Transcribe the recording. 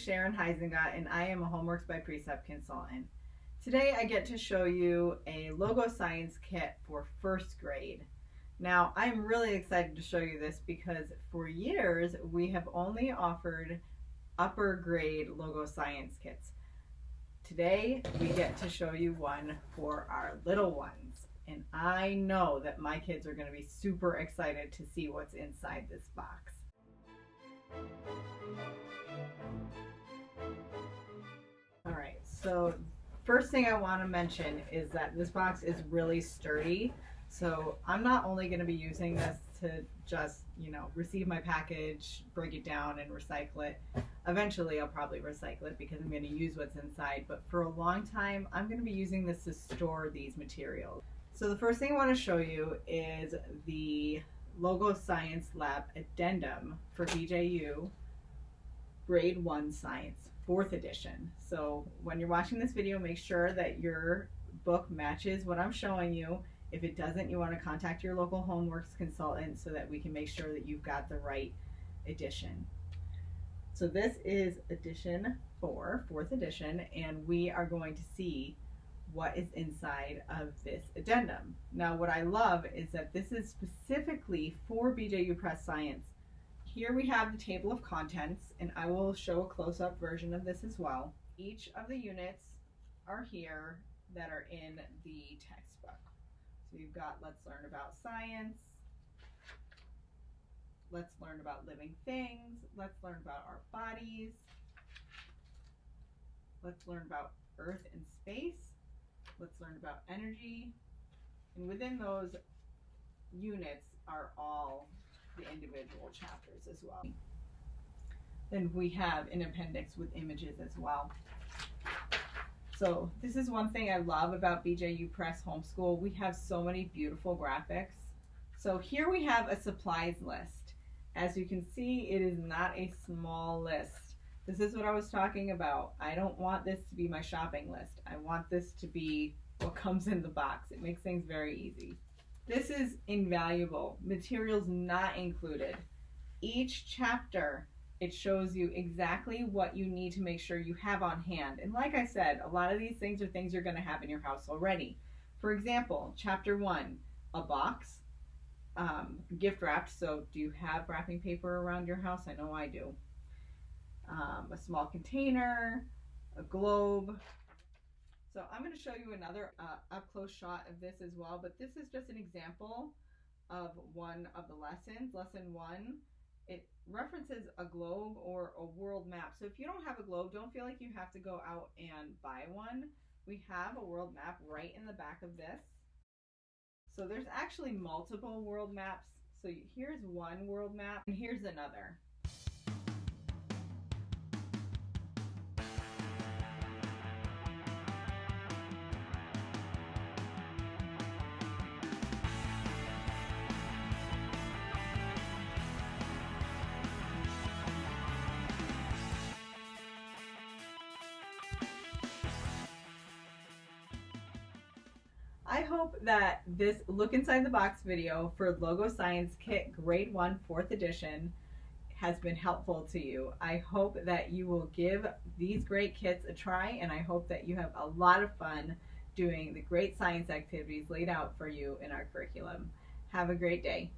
Sharon Huizinga and I am a Homeworks by Precept consultant. Today I get to show you a logo science kit for first grade. Now I'm really excited to show you this because for years we have only offered upper grade logo science kits. Today we get to show you one for our little ones, and I know that my kids are going to be super excited to see what's inside this box. Alright, so first thing I want to mention is that this box is really sturdy. So I'm not only going to be using this to just, receive my package, break it down and recycle it. Eventually I'll probably recycle it because I'm going to use what's inside, but for a long time I'm going to be using this to store these materials. So the first thing I want to show you is the Logo Science Lab Addendum for BJU Grade 1 Science, 4th edition. So when you're watching this video, make sure that your book matches what I'm showing you. If it doesn't, you want to contact your local Homeworks consultant so that we can make sure that you've got the right edition. So this is edition 4, 4th edition, and we are going to see what is inside of this addendum. Now what I love is that this is specifically for BJU Press Science. Here we have the table of contents, and I will show a close-up version of this as well. Each of the units are here that are in the textbook. So you've got Let's Learn About Science, Let's Learn About Living Things, Let's Learn About Our Bodies, Let's Learn About Earth and Space, Let's Learn About Energy, and within those units are all the individual chapters as well. Then we have an appendix with images as well. So this is one thing I love about BJU Press Homeschool. We have so many beautiful graphics. So here we have a supplies list. As you can see, it is not a small list. This is what I was talking about. I don't want this to be my shopping list. I want this to be what comes in the box. It makes things very easy. This is invaluable. Materials not included. Each chapter, it shows you exactly what you need to make sure you have on hand. And like I said, a lot of these things are things you're going to have in your house already. For example, chapter 1, a box, gift wrapped. So do you have wrapping paper around your house? I know I do. A small container, a globe. So I'm going to show you another up-close shot of this as well, but this is just an example of one of the lessons. Lesson 1, it references a globe or a world map. So if you don't have a globe, don't feel like you have to go out and buy one. We have a world map right in the back of this. So there's actually multiple world maps. So here's one world map and here's another. I hope that this look inside the box video for Logo Science Kit Grade 1 4th edition has been helpful to you. I hope that you will give these great kits a try, and I hope that you have a lot of fun doing the great science activities laid out for you in our curriculum. Have a great day.